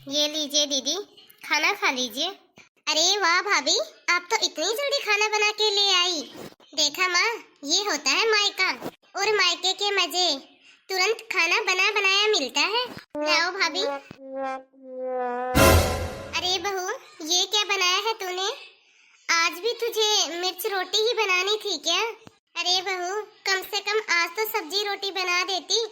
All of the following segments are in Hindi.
ये लीजिए दीदी, खाना खा लीजिए। अरे वाह भाभी, आप तो इतनी जल्दी खाना बना के ले आई। देखा माँ, ये होता है मायका और मायके के मजे। तुरंत खाना बना बनाया मिलता है। लाओ भाभी। अरे बहू, ये क्या बनाया है तूने? आज भी तुझे मिर्च रोटी ही बनानी थी क्या? अरे बहू, कम से कम आज तो सब्जी रोटी बना देती।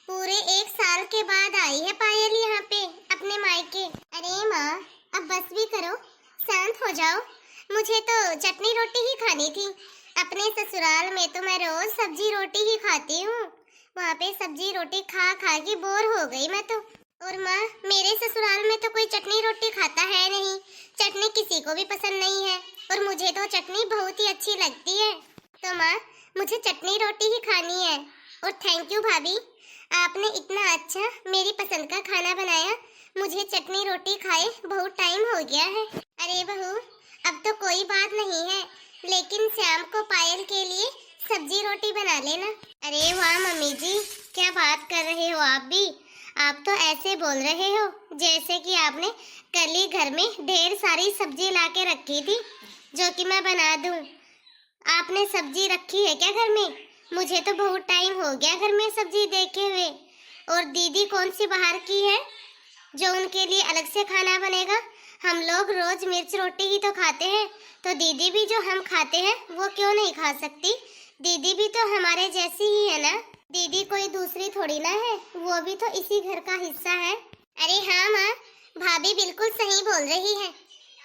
पूरे 1 साल के बाद आई है पायल यहाँ पे अपने मायके। अरे माँ, अब बस भी करो, शांत हो जाओ। मुझे तो चटनी रोटी ही खानी थी। अपने ससुराल में तो मैं रोज सब्जी रोटी ही खाती हूँ। वहाँ पे सब्जी रोटी खा खा के बोर हो गई मैं तो। और माँ, मेरे ससुराल में तो कोई चटनी रोटी खाता है नहीं। चटनी किसी को भी पसंद नहीं है और मुझे तो चटनी बहुत ही अच्छी लगती है। तो माँ, मुझे चटनी रोटी ही खानी है। और थैंक यू भाभी, आपने इतना अच्छा मेरी पसंद का खाना बनाया। मुझे चटनी रोटी खाए बहुत टाइम हो गया है। अरे बहू, अब तो कोई बात नहीं है, लेकिन शाम को पायल के लिए सब्जी रोटी बना लेना। अरे वाह मम्मी जी, क्या बात कर रहे हो आप भी। आप तो ऐसे बोल रहे हो जैसे कि आपने कल ही घर में ढेर सारी सब्जी ला के रखी थी जो कि मैं बना दूं। आपने सब्जी रखी है क्या घर में? मुझे तो बहुत टाइम हो गया घर में सब्जी देखे हुए। और दीदी कौन सी बाहर की है जो उनके लिए अलग से खाना बनेगा? हम लोग रोज मिर्च रोटी ही तो खाते हैं, तो दीदी भी जो हम खाते हैं वो क्यों नहीं खा सकती? दीदी भी तो हमारे जैसी ही है ना। दीदी कोई दूसरी थोड़ी ना है, वो भी तो इसी घर का हिस्सा है। अरे हाँ माँ, भाभी बिल्कुल सही बोल रही है।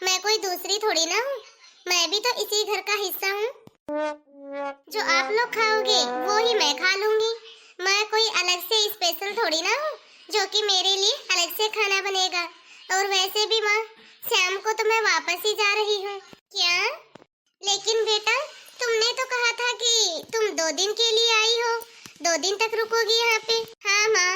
मैं कोई दूसरी थोड़ी ना हूँ, मैं भी तो इसी घर का हिस्सा हूँ। जो आप लोग खाओगे वो ही मैं खा लूंगी। मैं कोई अलग से स्पेशल थोड़ी ना हूँ जो कि मेरे लिए अलग से खाना बनेगा। और वैसे भी माँ, शाम को तो मैं वापस ही जा रही हूँ। क्या? लेकिन बेटा, तुमने तो कहा था कि तुम 2 दिन के लिए आई हो। 2 दिन तक रुकोगी यहाँ पे? हाँ माँ,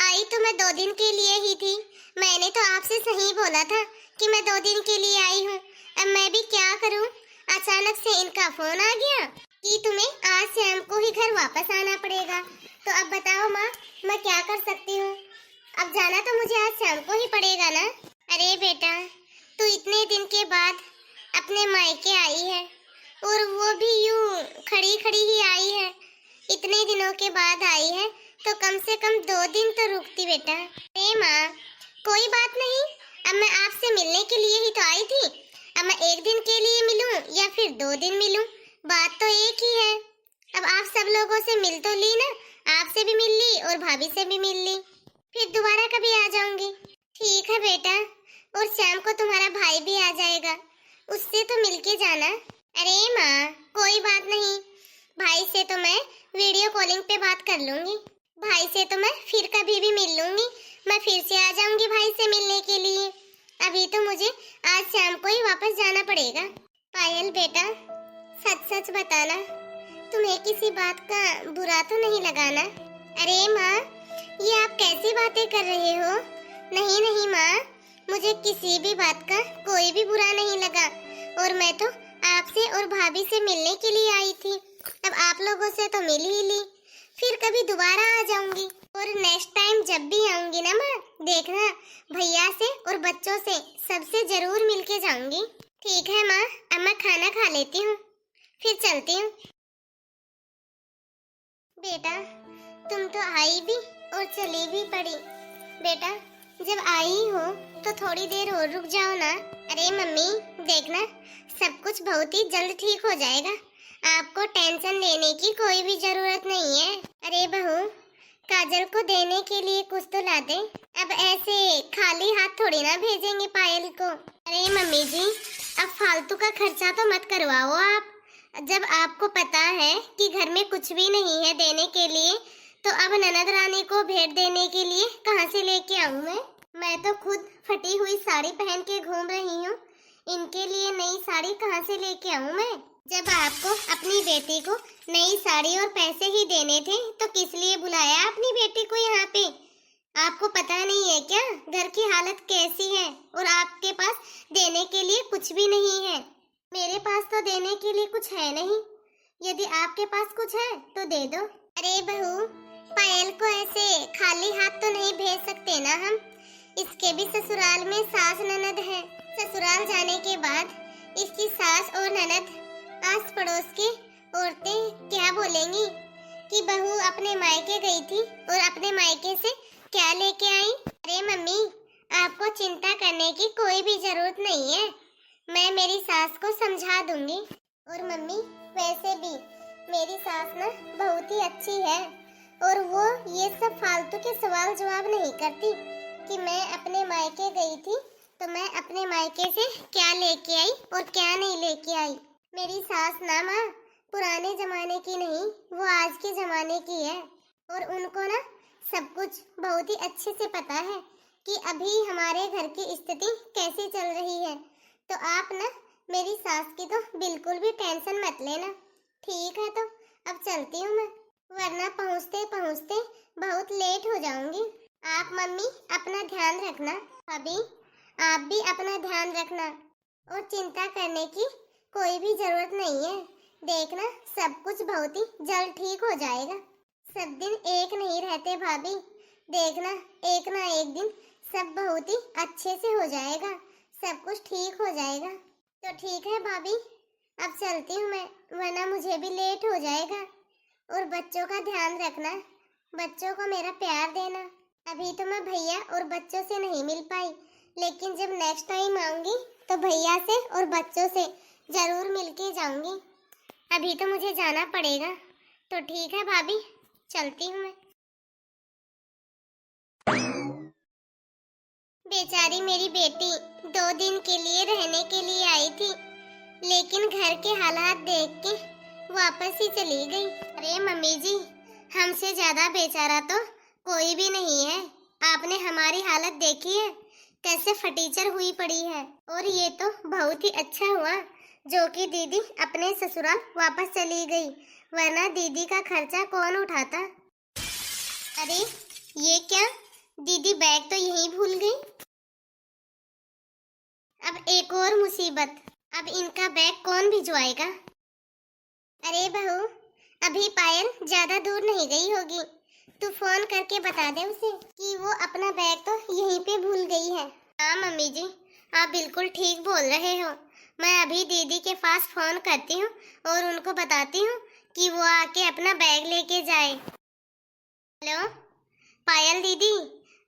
आई तो मैं 2 दिन के लिए ही थी। मैंने तो आपसे सही बोला था कि मैं 2 दिन के लिए आई हूँ। अब मैं भी क्या करूँ, अचानक से इनका फोन आ गया कि तुम्हें आज शाम को ही घर वापस आना पड़ेगा। तो अब बताओ माँ, मैं क्या कर सकती हूँ? अब जाना तो मुझे आज शाम को ही पड़ेगा ना। अरे बेटा, तू इतने दिन के बाद अपने मायके आई है और वो भी यूं खड़ी खड़ी ही आई है। इतने दिनों के बाद आई है तो कम से कम 2 दिन तो रुकती बेटा। अरे माँ, कोई बात नहीं, अब मैं आपसे मिलने के लिए ही तो आई थी। अब मैं 1 दिन के लिए मिलूं या फिर 2 दिन मिलूं, बात तो एक ही है। अब आप सब लोगों से मिल तो ली ना, आपसे भी मिल ली और भाभी से भी मिल ली। फिर दोबारा कभी आ जाऊंगी। ठीक है बेटा, और शाम को तुम्हारा भाई भी आ जाएगा, उससे तो मिलके जाना। अरे माँ, कोई बात नहीं, भाई से तो मैं वीडियो कॉलिंग पे बात कर लूंगी। भाई से तो मैं फिर कभी भी मिल लूंगी। मैं फिर से आ जाऊंगी भाई से मिलने के लिए। अभी तो मुझे आज शाम को ही वापस जाना पड़ेगा। पायल बेटा, सच सच बताना, तुम्हें किसी बात का बुरा तो नहीं लगाना? अरे माँ, ये आप कैसी बातें कर रहे हो? नहीं नहीं माँ, मुझे किसी भी बात का कोई भी बुरा नहीं लगा। और मैं तो आपसे और भाभी से मिलने के लिए आई थी। अब आप लोगों से तो मिल ही ली, फिर कभी दोबारा आ जाऊंगी। और नेक्स्ट टाइम जब भी आऊंगी ना माँ, देखना, भैया से और बच्चों से सबसे जरूर मिलके जाऊंगी। ठीक है माँ, अब मैं खाना खा लेती हूँ, फिर चलती हूँ। बेटा, तुम तो आई भी और चली भी पड़ी। बेटा, जब आई हो तो थोड़ी देर और रुक जाओ ना। अरे मम्मी, देखना, सब कुछ बहुत ही जल्द ठीक हो जाएगा। आपको टेंशन लेने की कोई भी जरूरत नहीं है। अरे बहू, काजल को देने के लिए कुछ तो ला दे। अब ऐसे खाली हाथ थोड़ी ना भेजेंगे पायल को। अरे मम्मी जी, अब फालतू का खर्चा तो मत करवाओ आप। जब आपको पता है कि घर में कुछ भी नहीं है देने के लिए, तो अब ननद रानी को भेंट देने के लिए कहाँ से लेके आऊँ मैं? मैं तो खुद फटी हुई साड़ी पहन के घूम रही हूँ, इनके लिए नई साड़ी कहाँ से लेके आऊँ मैं? जब आपको अपनी बेटी को नई साड़ी और पैसे ही देने थे तो किस लिए बुलाया अपनी बेटी को यहाँ पे? आपको पता नहीं है क्या घर की हालत कैसी है? और आपके पास देने के लिए कुछ भी नहीं है। मेरे पास तो देने के लिए कुछ है नहीं। यदि आपके पास कुछ है तो दे दो। अरे बहू, पायल को ऐसे खाली हाथ तो नहीं भेज सकते ना हम। इसके भी ससुराल में सास ननद है। ससुराल जाने के बाद इसकी सास और ननद आस पड़ोस के औरतें क्या बोलेंगी कि बहू अपने मायके गई थी और अपने मायके से क्या लेके आई। अरे मम्मी, आपको चिंता करने की कोई भी जरूरत नहीं है, मैं मेरी सास को समझा दूंगी। और मम्मी, वैसे भी मेरी सास ना बहुत ही अच्छी है और वो ये सब फालतू के सवाल जवाब नहीं करती कि मैं अपने मायके गई थी तो मैं अपने मायके से क्या लेके आई और क्या नहीं लेके आई। मेरी सास ना माँ पुराने जमाने की नहीं, वो आज के जमाने की है और उनको ना सब कुछ बहुत ही अच्छे से पता है कि अभी हमारे घर की स्थिति कैसी चल रही है। तो आप ना मेरी सास की तो बिल्कुल भी टेंशन मत लेना। ठीक है, तो अब चलती हूँ मैं, वरना पहुँचते पहुँचते बहुत लेट हो जाऊंगी। आप मम्मी अपना ध्यान रखना। अभी आप भी अपना ध्यान रखना और चिंता करने की कोई भी जरूरत नहीं है। देखना सब कुछ बहुत ही जल्द ठीक हो जाएगा। सब दिन एक नहीं रहते भाभी, देखना एक ना एक दिन सब बहुत ही अच्छे से हो जाएगा, सब कुछ ठीक हो जाएगा। तो ठीक है भाभी, अब चलती हूँ मैं, वरना मुझे भी लेट हो जाएगा। और बच्चों का ध्यान रखना, बच्चों को मेरा प्यार देना। अभी तो मैं भैया और बच्चों से नहीं मिल पाई, लेकिन जब नेक्स्ट टाइम आऊंगी तो भैया से और बच्चों से जरूर मिलके जाऊंगी। अभी तो मुझे जाना पड़ेगा। तो ठीक है भाभी, चलती हूँ मैं। बेचारी मेरी बेटी 2 दिन के लिए रहने के लिए आई थी, लेकिन घर के हालात देख के वापस ही चली गई। अरे मम्मी जी, हमसे ज्यादा बेचारा तो कोई भी नहीं है। आपने हमारी हालत देखी है, कैसे फटीचर हुई पड़ी है। और ये तो बहुत ही अच्छा हुआ जो कि दीदी अपने ससुराल वापस चली गई, वरना दीदी का खर्चा कौन उठाता। अरे ये क्या, दीदी बैग तो यहीं भूल गई। अब एक और मुसीबत, अब इनका बैग कौन भिजवाएगा। अरे बहू, अभी पायल ज्यादा दूर नहीं गई होगी, तू फोन करके बता दे उसे कि वो अपना बैग तो यहीं पे भूल गई है। हाँ मम्मी जी, आप बिल्कुल ठीक बोल रहे हो। मैं अभी दीदी के पास फोन करती हूँ और उनको बताती हूँ कि वो आके अपना बैग लेके जाए। हेलो पायल दीदी,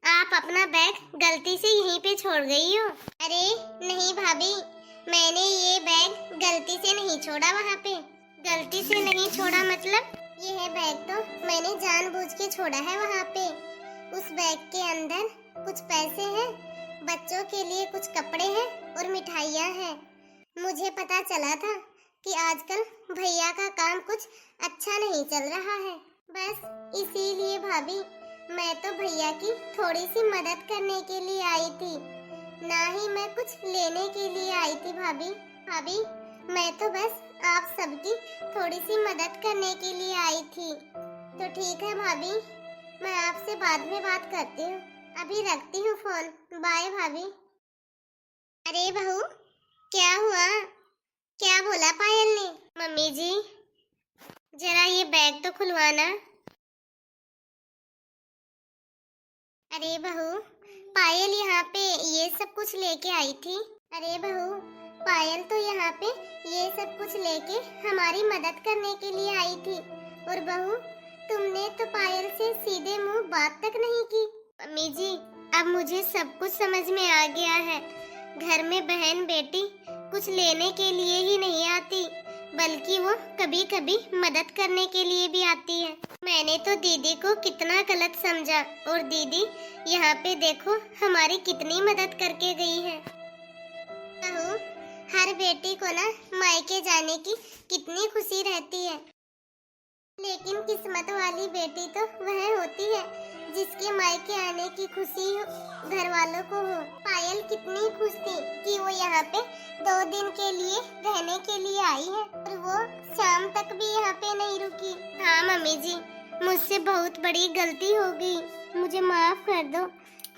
आप अपना बैग गलती से यहीं पे छोड़ गई हो। अरे नहीं भाभी, मैंने ये बैग गलती से नहीं छोड़ा वहाँ पे। गलती से नहीं छोड़ा मतलब, ये है बैग तो मैंने जानबूझ के छोड़ा है वहाँ पे। उस बैग के अंदर कुछ पैसे हैं, बच्चों के लिए कुछ कपड़े हैं और मिठाइयाँ हैं। मुझे पता चला था कि आजकल भैया का काम कुछ अच्छा नहीं चल रहा है, बस इसीलिए भाभी मैं तो भैया की थोड़ी सी मदद करने के लिए आई थी, ना ही मैं कुछ लेने के लिए आई थी। भाभी मैं तो बस आप सबकी थोड़ी सी मदद करने के लिए आई थी। तो ठीक है भाभी, मैं आपसे बाद में बात करती हूँ, अभी रखती हूँ फोन। बाय भाभी। अरे बहू, क्या हुआ, क्या बोला पायल ने। मम्मी जी जरा ये बैग तो खुलवाना। अरे बहू, पायल यहाँ पे ये सब कुछ लेके आई थी। अरे बहू, पायल तो यहाँ पे ये सब कुछ लेके हमारी मदद करने के लिए आई थी, और बहू तुमने तो पायल से सीधे मुंह बात तक नहीं की। मम्मी जी अब मुझे सब कुछ समझ में आ गया है। घर में बहन बेटी कुछ लेने के लिए ही नहीं आती, बल्कि वो कभी कभी मदद करने के लिए भी आती है। मैंने तो दीदी को कितना गलत समझा, और दीदी यहाँ पे देखो हमारी कितनी मदद करके गई है। बहू, हर बेटी को ना मायके जाने की कितनी खुशी रहती है, लेकिन किस्मत वाली बेटी तो वह होती है जिसके मायके आने की खुशी घर वालों को हो। पायल कितनी खुश थी कि वो यहाँ पे 2 दिन के लिए रहने के लिए आई है, और वो शाम तक भी यहाँ पे नहीं रुकी। हाँ मम्मी जी, मुझसे बहुत बड़ी गलती हो गई, मुझे माफ कर दो।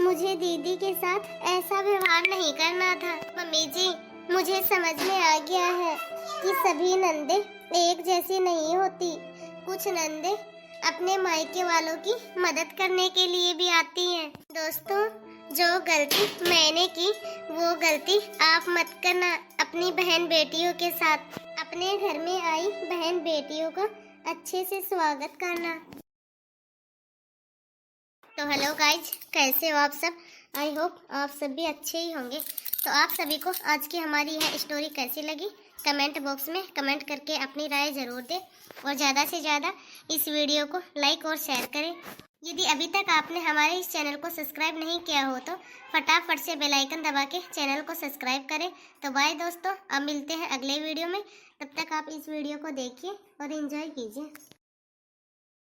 मुझे दीदी के साथ ऐसा व्यवहार नहीं करना था। मम्मी जी मुझे समझ में आ गया है कि सभी नंदे एक जैसी नहीं होती। कुछ नंदे अपने मायके वालों की मदद करने के लिए भी आती हैं। दोस्तों, जो गलती मैंने की वो गलती आप मत करना अपनी बहन बेटियों के साथ। अपने घर में आई बहन बेटियों का अच्छे से स्वागत करना। तो हेलो गाइज, कैसे हो आप सब? आई होप आप सब भी अच्छे ही होंगे। तो आप सभी को आज की हमारी यह स्टोरी कैसी लगी कमेंट बॉक्स में कमेंट करके अपनी राय ज़रूर दें और ज़्यादा से ज़्यादा इस वीडियो को लाइक और शेयर करें। यदि अभी तक आपने हमारे इस चैनल को सब्सक्राइब नहीं किया हो तो फटाफट से बेल आइकन दबा के चैनल को सब्सक्राइब करें। तो बाय दोस्तों, अब मिलते हैं अगले वीडियो में। तब तक आप इस वीडियो को देखिए और एंजॉय कीजिए।